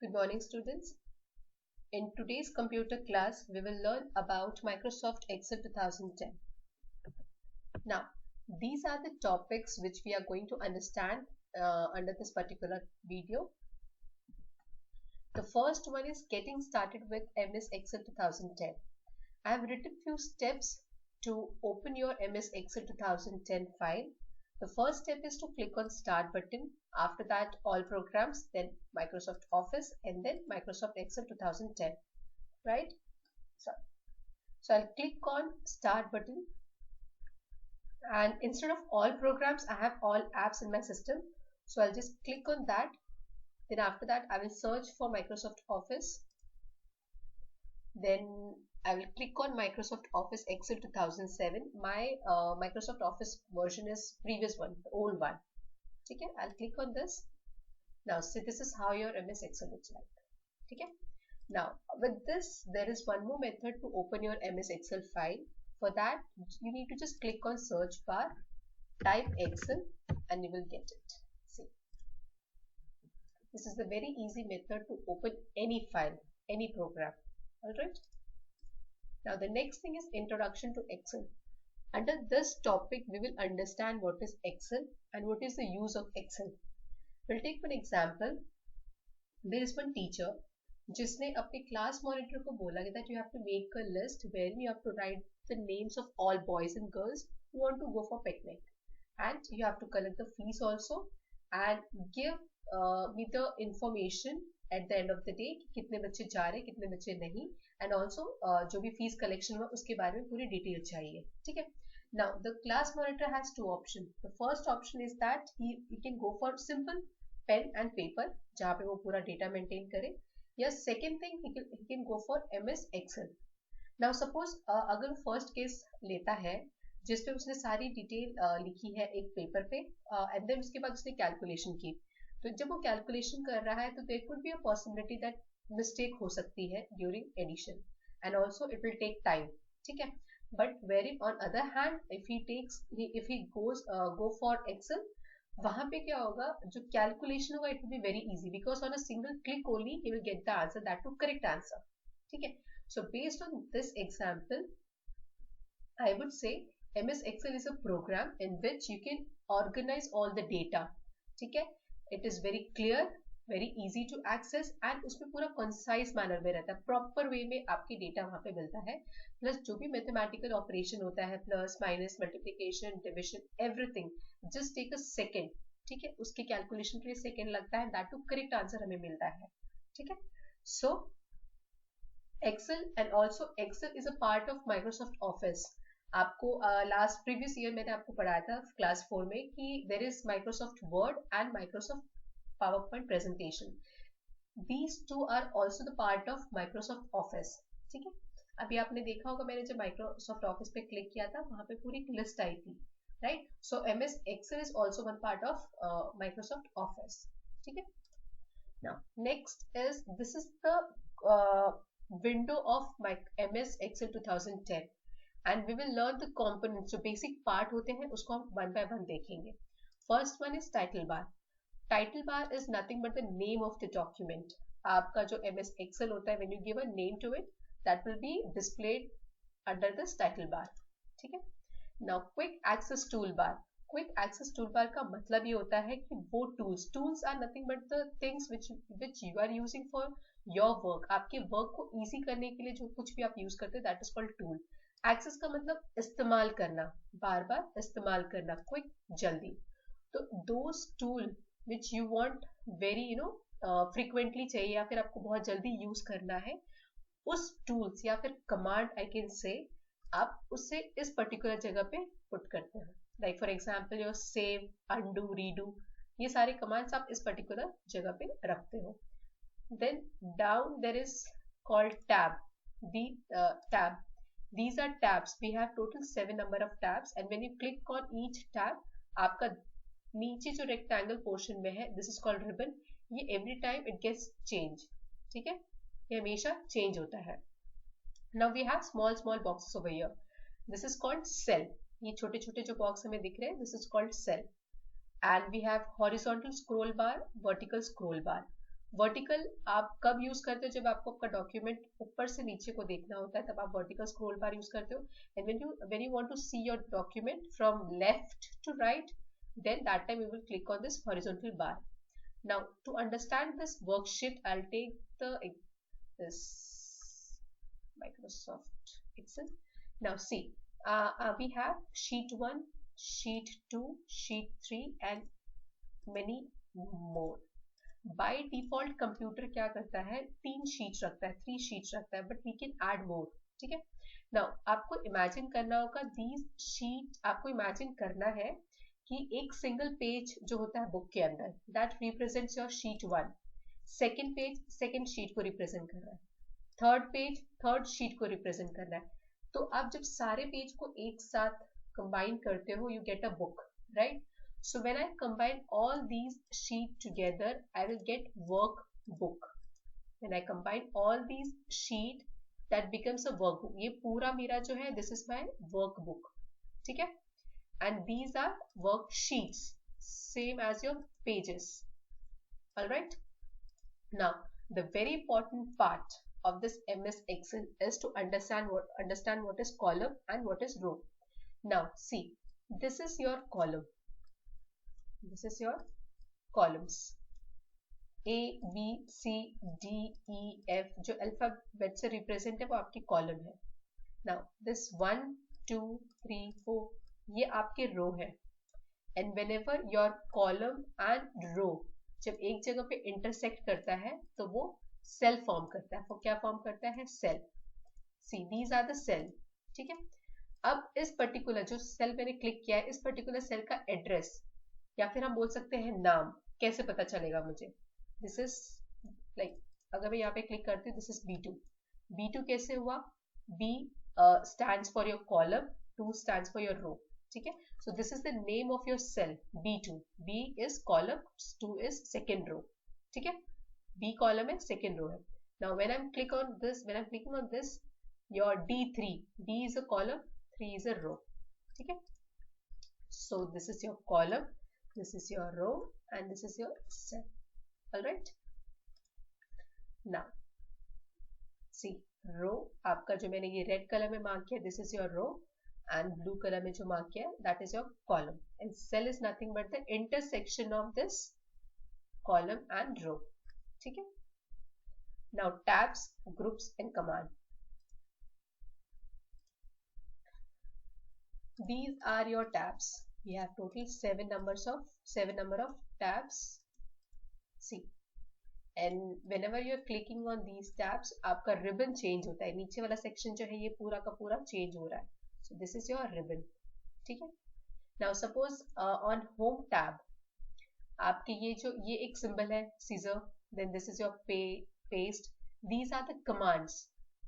Good morning, students. In today's computer class, we will learn about Microsoft Excel 2010. Now, these are the topics which we are going to understand under this particular video. The first one is getting started with MS Excel 2010. I have written few steps to open your MS Excel 2010 file. The first step is to click on Start button. After that, all programs, then Microsoft Office, and then Microsoft Excel 2010. Right? So I'll click on Start button. And instead of all programs, I have all apps in my system. So I'll just click on that. Then after that, I will search for Microsoft Office. Then I will click on Microsoft Office Excel 2007. My Microsoft Office version is previous one, the old one. Okay, I'll click on this. Now, see, this is how your MS Excel looks like. Okay. Now, with this, there is one more method to open your MS Excel file. For that, you need to just click on search bar, type Excel, and you will get it. See, this is the very easy method to open any file, any program. Alright. Now, the next thing is Introduction to Excel. Under this topic, we will understand what is Excel and what is the use of Excel. We'll take one example. There is one teacher जिसने अपने class monitor को बोला that you have to make a list wherein you have to write the names of all boys and girls who want to go for picnic, and you have to collect the fees also and give me the information at the end of the day कि कितने बच्चे जा रहे कितने बच्चे नहीं, and also जो भी fees collection हुआ उसके बारे में पूरी डिटेल चाहिए. ठीक है. Now the class monitor has two options. The first option is that he can go for simple pen and paper जहाँ पे वो पूरा data maintain करे, या second thing he can go for MS Excel. Now suppose अगर वो first case लेता है जिसपे उसने सारी डिटेल लिखी है एक पेपर पे and then उसके बाद उसने कैलकुलेशन की, तो जब वो कैलकुलेशन कर रहा है तो there could be a possibility that mistake हो सकती है during addition and also it will take time. ठीक है. But wherein on other hand if he go for Excel, वहां पे क्या होगा, जो कैलकुलेशन होगा it will be very easy because on a single click only he will get the answer, that too correct answer. ठीक है. So based on this example I would say MS Excel is a program in which you can organize all the data. ठीक है. It is very clear, very easy to access and उसमें पूरा concise manner में रहता है, proper way में आपके data वहां पे मिलता है. प्लस जो भी मैथमेटिकल ऑपरेशन होता है, plus minus multiplication division everything just take a second. ठीक है. उसके कैलकुलेशन के लिए सेकेंड लगता है, दैट टू करेक्ट आंसर हमें मिलता है. ठीक है. So Excel and also Excel is a part of Microsoft Office. आपको लास्ट प्रीवियस ईयर मैंने आपको पढ़ाया था क्लास 4 में कि there is Microsoft Word and Microsoft PowerPoint presentation. These two are also the part of Microsoft Office. ठीक है. अभी आपने देखा होगा मैंने जब Microsoft Office पे क्लिक किया था वहां पे पूरी लिस्ट आई थी, right? So MS Excel is also one part of Microsoft Office. ठीक है. Now next is this is the window of MS Excel 2010 and we will learn the components. जो basic part होते हैं उसको हम one by one देखेंगे. First one is title bar. Title bar is nothing but the name of the document. आपका जो MS Excel होता है when you give a name to it, that will be displayed under this title bar. ठीक है. Now quick access toolbar. Quick access toolbar का मतलब ये होता है कि वो tools are nothing but the things which you are using for your work. आपके work को easy करने के लिए जो कुछ भी आप use करते हैं that is called tool. Access का मतलब इस्तेमाल करना, बार बार इस्तेमाल करना, quick जल्दी. तो those tool which you want very frequently चाहिए या फिर आपको बहुत जल्दी यूज करना है, उस टूल्स या फिर कमांड आई कैन से आप उससे इस पर्टिकुलर जगह पे पुट करते हैं. Like for example your save, undo, redo, ये सारे कमांड्स आप इस पर्टिकुलर जगह पे रखते हो. Then down there is called tab. Tab, these are tabs. We have total 7 number of tabs and when you click on each tab, आपका नीचे जो रेक्टेंगल पोर्शन में है दिस इज कॉल्ड रिबन, ये every time it gets change. ठीक है. ये हमेशा चेंज होता है. Now we have small boxes over here. This is called cell. ये छोटे छोटे जो बॉक्स हमें दिख रहे हैं this is called cell. And we have horizontal scroll bar, vertical scroll bar. Vertical आप कब यूज करते हो? जब आपको आपका डॉक्यूमेंट ऊपर से नीचे को देखना होता है तब आप वर्टिकल स्क्रॉल बार यूज करते हो. And when you want to see your document from left to right, then that time you will click on this horizontal bar. Now to understand this worksheet, I'll take this Microsoft Excel. Now see, we have sheet 1, sheet 2, sheet 3 and many more. By default computer क्या करता है, 3 sheets रखता है, 3 sheets रखता है, but we can add more. ठीक है. Now आपको इमेजिन करना होगा दीज शीट, आपको इमेजिन करना है कि एक सिंगल पेज जो होता है बुक के अंदर, that represents your sheet 1. Second page second sheet को रिप्रेजेंट कर रहा है, थर्ड पेज थर्ड शीट को रिप्रेजेंट कर रहा है. तो आप जब सारे पेज को एक साथ कंबाइन करते हो, you get a book, right? So when I combine all these sheets together, I will get workbook. When I combine all these sheet, that becomes a workbook. ये पूरा मेरा जो है, this is my workbook. ठीक है? And these are worksheets, same as your pages. All right? Now, the very important part of this MS Excel is to understand what is column and what is row. Now, see, this is your column. This is your columns. A, B, C, D, E, F जो alphabet से represent है वो आपकी column है. Now this 1, 2, 3, 4 ये आपके रो है. And whenever your column and row जब एक जगह पे इंटरसेक्ट करता है तो वो सेल फॉर्म करता है. वो क्या फॉर्म करता है? Cell. See, these are the cell. ठीक है. अब इस पर्टिकुलर जो सेल मैंने क्लिक किया है, इस पर्टिकुलर सेल का एड्रेस या फिर हम बोल सकते हैं नाम, कैसे पता चलेगा मुझे? दिस इज लाइक, अगर मैं यहाँ पे क्लिक करती हूँ, दिस इज B2. B2 कैसे हुआ? B stands for your column, 2 stands for your row. ठीक है. So this is the name of your cell, B2. B is column, 2 is second row. ठीक है. B column है, second row है. Now when I'm clicking on this, your D3, D is a column, 3 is a row. ठीक है. So this is your column, this is your row, and this is your cell. All right. Now see, row आपका जो मैंने ये red colour में mark किया, this is your row, and blue colour में जो मार्क किया, that is your column. And cell is nothing but the intersection of this column and row. ठीक है. Now tabs, groups, and command. These are your tabs. We have total 7 number of tabs. See, and whenever you are clicking on these tabs, आपका ribbon change होता है. नीचे वाला section जो है ये पूरा का पूरा change हो रहा है. So this is your ribbon. ठीक है. Now suppose on home tab आपके ये एक symbol है scissor, then this is your paste. These are the commands.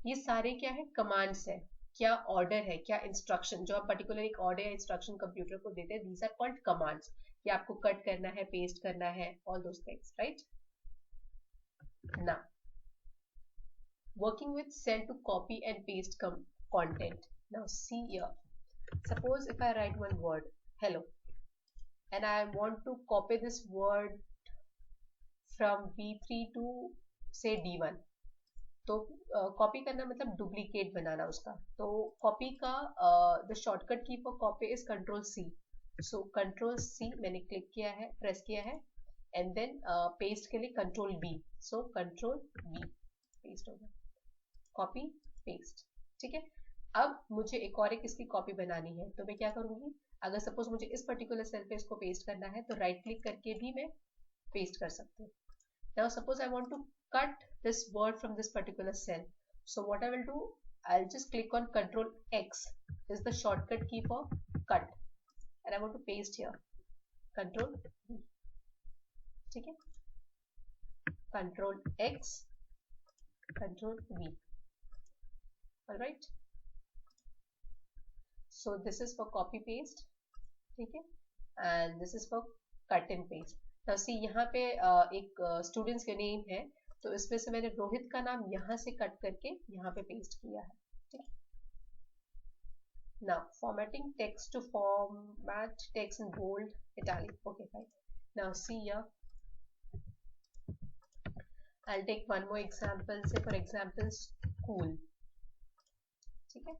ये सारे क्या है? commands है. क्या ऑर्डर है, क्या इंस्ट्रक्शन, जो आप पर्टिकुलर एक ऑर्डर या इंस्ट्रक्शन कंप्यूटर को देते हैं, दीज आर कॉल्ड कमांड्स. कि आपको कट करना है, पेस्ट करना है, all those things, right? Now working with cell to copy and paste content. Now see here, suppose if I write one word hello and I want to copy this word from B3 to say D1. तो copy करना मतलब duplicate बनाना उसका. तो copy का the shortcut की for copy is Ctrl+C. So Ctrl+C मैंने click किया है, प्रेस किया है, एंड देन पेस्ट के लिए Ctrl+B. सो Ctrl+B पेस्ट होगा, कॉपी पेस्ट. ठीक है. अब मुझे एक इसकी कॉपी बनानी है, तो मैं क्या करूंगी? अगर सपोज मुझे इस पर्टिकुलर सेल पे इसको पेस्ट करना है तो राइट क्लिक करके भी मैं पेस्ट कर सकती हूँ. Now suppose I want to cut this word from this particular cell. So what I will do, I'll just click on Ctrl+X, is the shortcut key for cut, and I want to paste here. Ctrl+V. ठीक है. Ctrl+X, Ctrl+V. All right. So this is for copy paste. ठीक है. And this is for cut and paste. Now see, यहाँ पे एक students के name है, तो इसमें से मैंने रोहित का नाम यहाँ से कट करके यहाँ पे पेस्ट किया है. ठीक है. Now formatting text to format text in bold, italic. Okay, fine. Now see here, I'll take one more example, say for example school. ठीक है,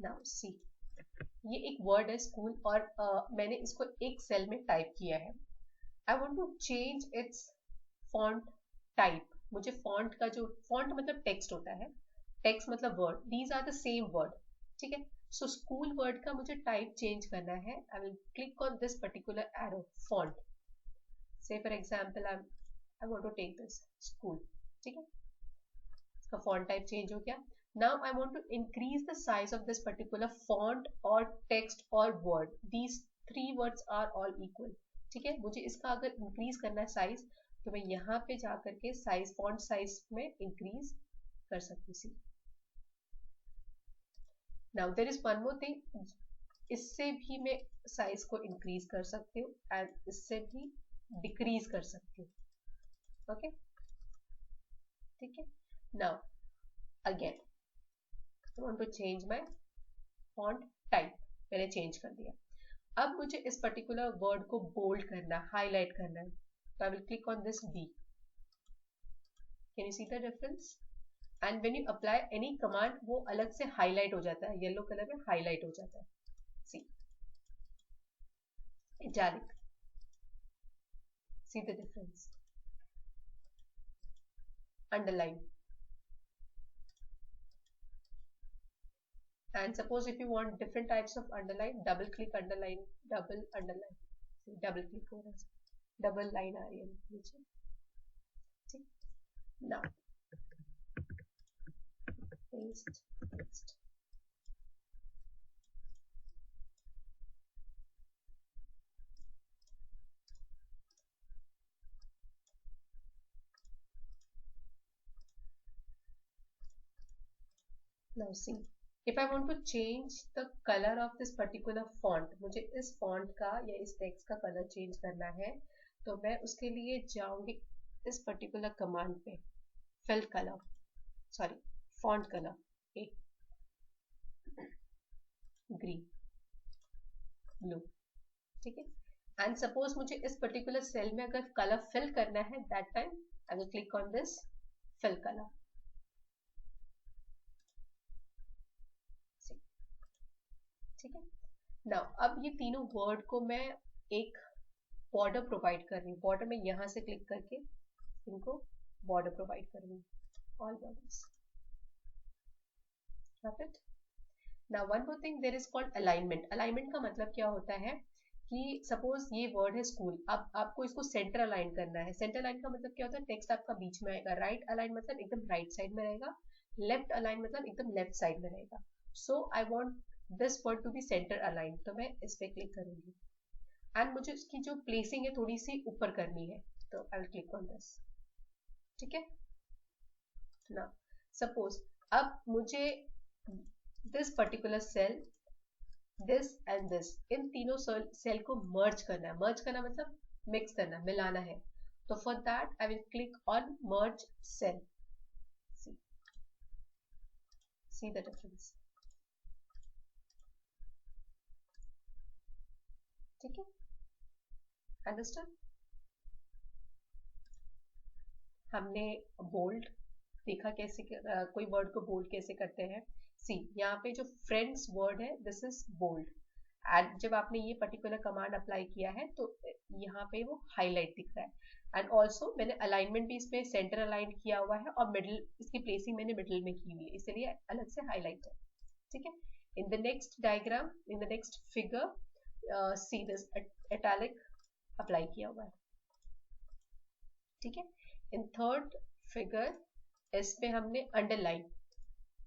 now see, ये एक वर्ड है स्कूल और मैंने इसको एक सेल में टाइप किया है. I want to change its font type. मुझे font का जो font मतलब text होता है, text मतलब word, these are the same word. ठीक है, so school word का मुझे type change करना है. I will click on this particular arrow, font. Say for example I want to take this school. ठीक है, इसका font type change हो गया. Now I want to increase the size of this particular font or text or word. These three words are all equal. ठीक है, मुझे इसका अगर इंक्रीज करना है साइज तो मैं यहाँ पे जा करके साइज फॉन्ट साइज में इंक्रीज कर सकती हूँ. Now there is one more thing, इससे भी मैं साइज को इंक्रीज कर सकती हूँ एंड इससे भी डिक्रीज कर सकती हूँ. ओके, ठीक है. Now again I want to change my font type, मैंने चेंज कर दिया. अब मुझे इस पर्टिकुलर वर्ड को बोल्ड करना, हाईलाइट करना है, तो I will click on this B. Can you see the difference? And when you apply any command वो अलग से हाईलाइट हो जाता है, येलो कलर में हाईलाइट हो जाता है. See italic, see the difference. Underline, and suppose if you want different types of underline, double click underline, double underline, double click हो रहा है, double line आ रही है नीचे. ठीक, now paste text. Now see, if I want to change the color of this particular font, मुझे इस font का या इस text का color change करना है, तो मैं उसके लिए जाऊंगी इस particular command पे, fill color, sorry, font color, एक green, blue. ठीक है, and suppose मुझे इस particular cell में अगर color fill करना है, that time I will click on this fill color. ठीक है, नाउ अब ये तीनों वर्ड को मैं एक बॉर्डर प्रोवाइड कर रही हूँ. बॉर्डर में यहाँ से क्लिक करके इनको बॉर्डर प्रोवाइड कर रही हूँ, all borders. Got it? Now one more thing, there is called alignment. Alignment का मतलब क्या होता है कि सपोज ये वर्ड है स्कूल, अब आपको इसको सेंटर अलाइन करना है. सेंटर अलाइन का मतलब क्या होता है, टेक्स्ट आपका बीच में आएगा. राइट अलाइन मतलब एकदम राइट साइड में रहेगा. लेफ्ट अलाइन मतलब एकदम लेफ्ट साइड में रहेगा. So I want this word to be centre align, तो मैं इस पे क्लिक करूंगी एंड मुझे उसकी जो प्लेसिंग है थोड़ी सी ऊपर करनी है, तो I will click on this. ठीक है, ना सपोज अब मुझे this particular cell, this and this, इन तीनों सेल को मर्ज करना है. मर्ज करना मतलब मिक्स करना, मिलाना है. तो for that I will click on merge cell. See the difference. ठीक है, अंडरस्टैंड? हमने बोल्ड देखा कैसे कोई वर्ड को बोल्ड कैसे करते हैं. सी यहाँ पे जो फ्रेंड्स वर्ड है दिस इज बोल्ड, एंड जब आपने ये पर्टिकुलर कमांड अप्लाई किया है तो यहाँ पे वो हाईलाइट दिख रहा है. एंड ऑल्सो मैंने अलाइनमेंट भी इसमें सेंटर अलाइन किया हुआ है और मिडिल, इसकी प्लेसिंग मैंने मिडिल में की हुई है, इसलिए अलग से हाईलाइट है. ठीक है, in the next diagram, in the next figure, see this italic apply किया हुआ है. ठीक है, इन थर्ड फिगर इसमें हमने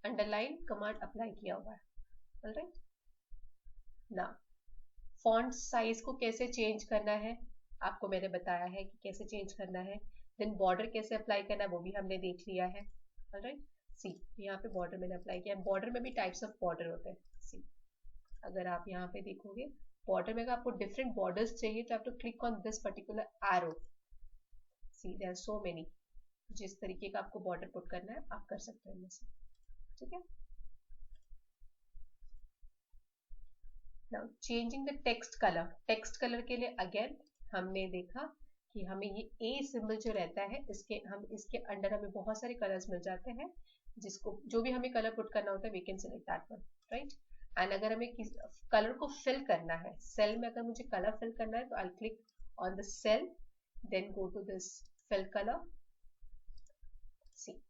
अंडरलाइन कमांड अप्लाई किया हुआ है. ऑलराइट, ना फॉन्ट साइज को कैसे चेंज करना है आपको मैंने बताया है कि कैसे चेंज करना है. देन बॉर्डर कैसे अप्लाई करना है वो भी हमने देख लिया है. ऑलराइट, सी यहाँ पे बॉर्डर मैंने अप्लाई किया. बॉर्डर में भी टाइप्स ऑफ बॉर्डर होते हैं. सी अगर आप यहाँ पे देखोगे बॉर्डर में अगर आपको डिफरेंट बॉर्डर्स चाहिए तो आप to click on this particular arrow. See there are so many, जिस तरीके का आपको बॉर्डर पुट करना है आप कर सकते हैं इनमें से. ठीक है, now changing the text colour. Text colour के लिए अगेन हमने देखा कि हमें ये ए सिंबल जो रहता है इसके अंडर हमें बहुत सारे कलर्स मिल जाते हैं, जिसको जो भी हमें कलर पुट करना होता है we can select that one, right. एंड अगर हमें कलर को फिल करना है, सेल में अगर मुझे कलर फिल करना है तो I click on the cell, then go to this fill colour, see,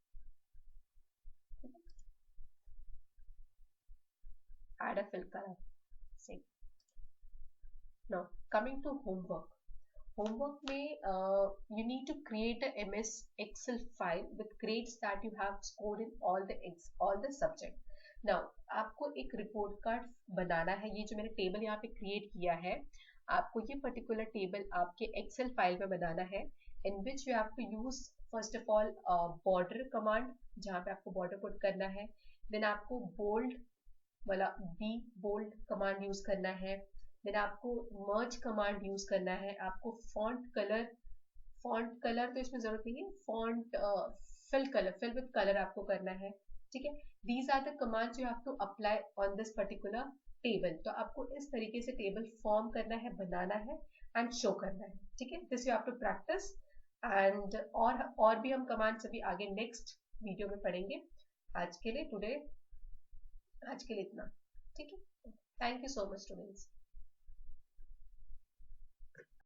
add a fill color, see. Now coming to homework में you need to create a MS Excel file with grades that you have scored in all the subject. Now आपको एक report card बनाना है, ये जो मैंने table यहाँ पे create किया है, आपको ये पर्टिकुलर टेबल आपके एक्सेल फाइल में बनाना है, in which you have to use first of all border command, जहाँ पे आपको border पुट करना है, then आपको bold वाला बी बोल्ड कमांड यूज करना है, देन आपको मर्ज कमांड यूज करना है, आपको फॉन्ट कलर तो इसमें जरूरत नहीं है, फॉन्ट फिल विद कलर आपको करना है, ठीक है। These are the commands you have to apply on this particular table. तो आपको इस तरीके से टेबल फॉर्म करना है, बनाना है एंड शो करना है, ठीक है। This you have to practice and और भी हम कमांड्स अभी आगे नेक्स्ट वीडियो में पढ़ेंगे। आज के लिए इतना, ठीक है। Thank you so much students.